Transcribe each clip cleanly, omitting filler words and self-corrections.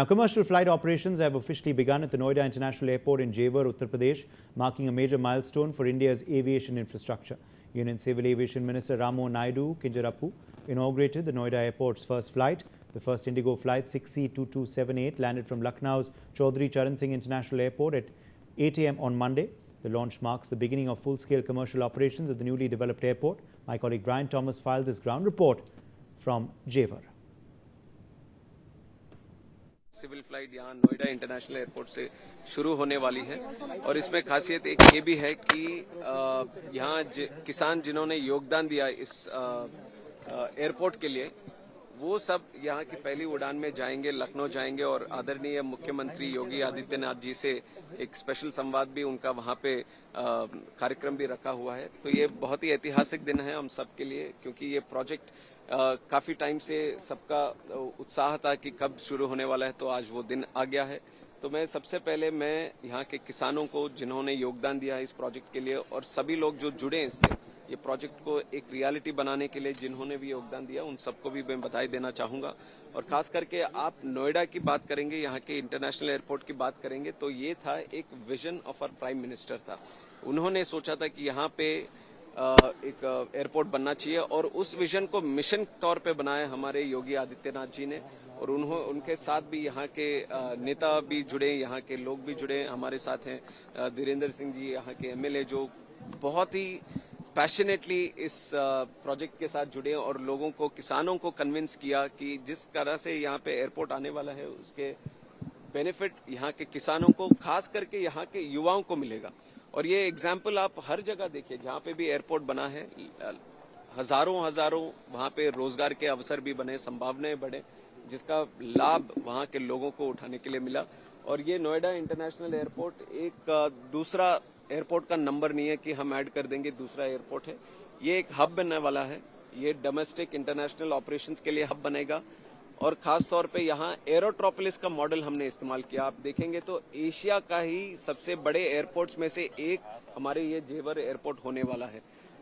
Now, commercial flight operations have officially begun at the Noida International Airport in Jewar, Uttar Pradesh, marking a major milestone for India's aviation infrastructure. Union Civil Aviation Minister Ramo Naidu Kinjarapu inaugurated the Noida Airport's first flight. The first Indigo flight 6C2278 landed from Lucknow's Chaudhry Charan Singh International Airport at 8 a.m. on Monday. The launch marks the beginning of full-scale commercial operations at the newly developed airport. My colleague Brian Thomas filed this ground report from Jewar. Civil flight यहाँ Noida international airport से शुरू होने वाली है और इसमें खासियत एक ये भी है कि यहाँ किसान जिन्होंने योगदान दिया इस एयरपोर्ट के लिए वो सब यहाँ की पहली उड़ान में जाएंगे, लखनऊ जाएंगे और आदरणीय मुख्यमंत्री योगी आदित्यनाथ जी से एक स्पेशल संवाद भी उनका वहाँ पे कार्यक्रम भी रखा हुआ है। तो ये बहुत ही ऐतिहासिक दिन है हम सब के लिए, क्योंकि ये प्रोजेक्ट काफी टाइम से सबका उत्साह था कि कब शुरू होने वाला है, तो आज वो दिन आ गया है। तो मैं सबसे पहले यहाँ के किसानों को जिन्होंने योगदान दिया है इस प्रोजेक्ट के लिए और सभी लोग जो जुड़े इससे ये प्रोजेक्ट को एक रियलिटी बनाने के लिए जिन्होंने भी योगदान दिया उन सबको भी मैं बधाई देना चाहूंगा। और खास करके आप नोएडा की बात करेंगे, यहाँ के इंटरनेशनल एयरपोर्ट की बात करेंगे, तो ये था एक vision of our prime minister था। उन्होंने सोचा था कि यहाँ पे एक एयरपोर्ट बनना चाहिए और उस विजन को मिशन तौर पे बनाया हमारे योगी आदित्यनाथ जी ने। और उनके साथ भी यहाँ के नेता भी जुड़े, यहाँ के लोग भी जुड़े। हमारे साथ हैं धीरेन्द्र सिंह जी, यहाँ के एमएलए, जो बहुत ही पैशनेटली इस प्रोजेक्ट के साथ जुड़े और लोगों को, किसानों को कन्विंस किया कि जिस तरह से यहाँ पे एयरपोर्ट आने वाला है उसके बेनिफिट यहाँ के किसानों को, खास करके यहाँ के युवाओं को मिलेगा। और ये एग्जाम्पल आप हर जगह देखिए, जहाँ पे भी एयरपोर्ट बना है हजारों वहाँ पे रोजगार के अवसर भी बने, संभावनाएं बढ़े, जिसका लाभ वहाँ के लोगों को उठाने के लिए मिला। और ये नोएडा इंटरनेशनल एयरपोर्ट एक दूसरा एयरपोर्ट का नंबर नहीं है कि हम ऐड कर देंगे दूसरा एयरपोर्ट है। ये एक हब बनने वाला है, ये डोमेस्टिक इंटरनेशनल ऑपरेशंस के लिए हब बनेगा। और खास तौर पे यहाँ एरोट्रोपोलिस का मॉडल हमने इस्तेमाल किया। आप देखेंगे तो एशिया का ही सबसे बड़े एयरपोर्ट्स में से एक हमारे ये जेवर एयरपोर्ट होने वाला है।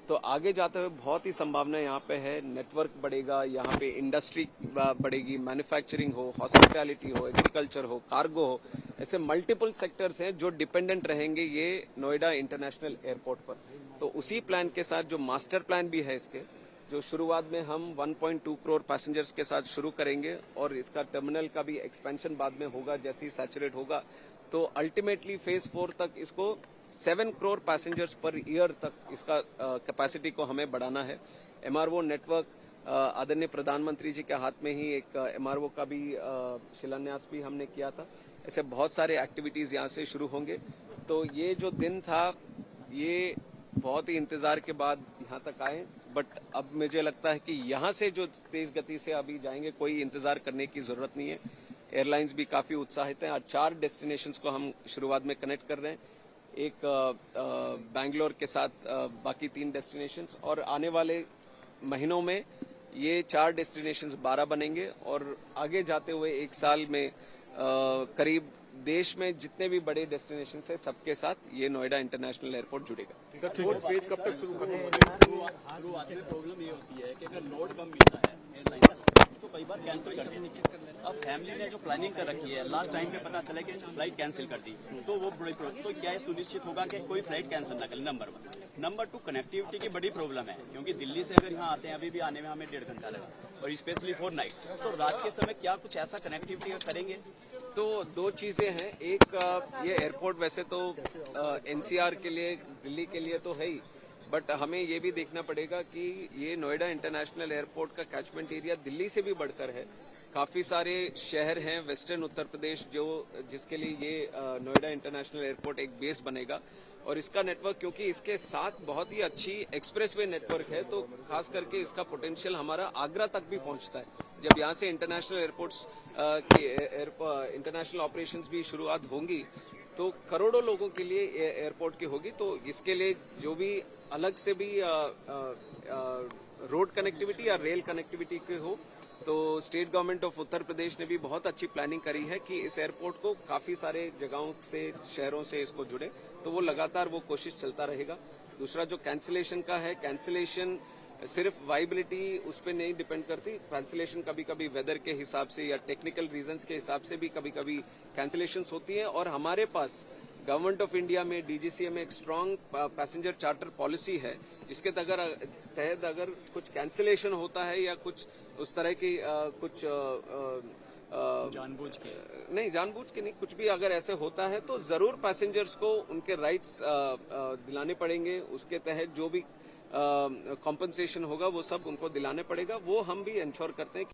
तो आगे जाते हुए बहुत ही संभावना यहाँ पे है, नेटवर्क बढ़ेगा, यहाँ पे इंडस्ट्री बढ़ेगी, मैन्युफैक्चरिंग हो, हॉस्पिटैलिटी हो, एग्रीकल्चर हो, कार्गो हो, ऐसे मल्टीपल सेक्टर्स हैं जो डिपेंडेंट रहेंगे ये नोएडा इंटरनेशनल एयरपोर्ट पर। तो उसी प्लान के साथ जो मास्टर प्लान भी है इसके, जो शुरुआत में हम 1.2 करोड़ पैसेंजर्स के साथ शुरू करेंगे और इसका टर्मिनल का भी एक्सपेंशन बाद में होगा जैसे ही सैचुरेट होगा। तो अल्टीमेटली फेज 4 तक इसको 7 करोड़ पैसेंजर्स पर ईयर तक इसका कैपेसिटी को हमें बढ़ाना है। एमआरओ नेटवर्क, आदरणीय प्रधानमंत्री जी के हाथ में ही एक एमआरओ का भी शिलान्यास भी हमने किया था। ऐसे बहुत सारे एक्टिविटीज यहाँ से शुरू होंगे। तो ये जो दिन था ये बहुत ही इंतजार के बाद यहाँ तक आए, बट अब मुझे लगता है कि यहाँ से जो तेज गति से अभी जाएंगे, कोई इंतजार करने की जरूरत नहीं है। एयरलाइंस भी काफी उत्साहित हैं। आज 4 डेस्टिनेशंस को हम शुरुआत में कनेक्ट कर रहे हैं, एक बैंगलोर के साथ बाकी 3 डेस्टिनेशंस, और आने वाले महीनों में ये 4 डेस्टिनेशंस 12 बनेंगे और आगे जाते हुए 1 साल में करीब देश में जितने भी बड़े डेस्टिनेशन है सबके साथ ये नोएडा इंटरनेशनल एयरपोर्ट जुड़ेगा। कब तक शुरुआत में प्रॉब्लम ये होती है कि अगर लोड कम मिलता है एयरलाइन तो कई बार कैंसिल कर देती है। अब फैमिली ने जो प्लानिंग कर रखी है, लास्ट टाइम पे पता चला कि फ्लाइट कैंसिल कर दी, तो वो बड़ी प्रॉब्लम। तो क्या ये सुनिश्चित होगा कि कोई फ्लाइट कैंसिल ना करे? नंबर 1। नंबर 2, कनेक्टिविटी की बड़ी प्रॉब्लम है, क्योंकि दिल्ली से अगर यहाँ आते हैं अभी भी आने में हमें 1.5 घंटा लगा, और स्पेशली फॉर नाइट। तो रात के समय क्या कुछ ऐसा कनेक्टिविटी करेंगे? तो 2 चीजें हैं। एक, ये एयरपोर्ट वैसे तो एनसीआर के लिए, दिल्ली के लिए तो है ही, बट हमें ये भी देखना पड़ेगा कि ये नोएडा इंटरनेशनल एयरपोर्ट का कैचमेंट एरिया दिल्ली से भी बढ़कर है। काफी सारे शहर हैं वेस्टर्न उत्तर प्रदेश जिसके लिए ये नोएडा इंटरनेशनल एयरपोर्ट एक बेस बनेगा। और इसका नेटवर्क, क्योंकि इसके साथ बहुत ही अच्छी एक्सप्रेसवे नेटवर्क है, तो खास करके इसका पोटेंशियल हमारा आगरा तक भी पहुंचता है। जब यहाँ से इंटरनेशनल एयरपोर्ट्स की इंटरनेशनल ऑपरेशंस भी शुरुआत होंगी तो करोड़ों लोगों के लिए एयरपोर्ट की होगी। तो इसके लिए जो भी अलग से भी रोड कनेक्टिविटी या रेल कनेक्टिविटी की हो, तो state government of Uttar Pradesh ने भी बहुत अच्छी प्लानिंग करी है कि इस एयरपोर्ट को काफी सारे जगहों से, शहरों से इसको जुड़े। तो वो लगातार वो कोशिश चलता रहेगा। दूसरा जो कैंसिलेशन का है, कैंसिलेशन सिर्फ वाइबिलिटी उस पर नहीं डिपेंड करती। कैंसिलेशन कभी कभी वेदर के हिसाब से या टेक्निकल रीजंस के हिसाब से भी कभी कभी कैंसिलेशंस होती है। और हमारे पास गवर्नमेंट ऑफ इंडिया में डीजीसीए में एक स्ट्रांग पैसेंजर चार्टर पॉलिसी है, जिसके तहत अगर कुछ कैंसिलेशन होता है या कुछ उस तरह की कुछ जानबूझ के नहीं, कुछ भी अगर ऐसे होता है तो जरूर पैसेंजर्स को उनके राइट्स दिलाने पड़ेंगे। उसके तहत जो भी कॉम्पनसेशन होगा वो सब उनको दिलाने पड़ेगा, वो हम भी इंश्योर करते हैं।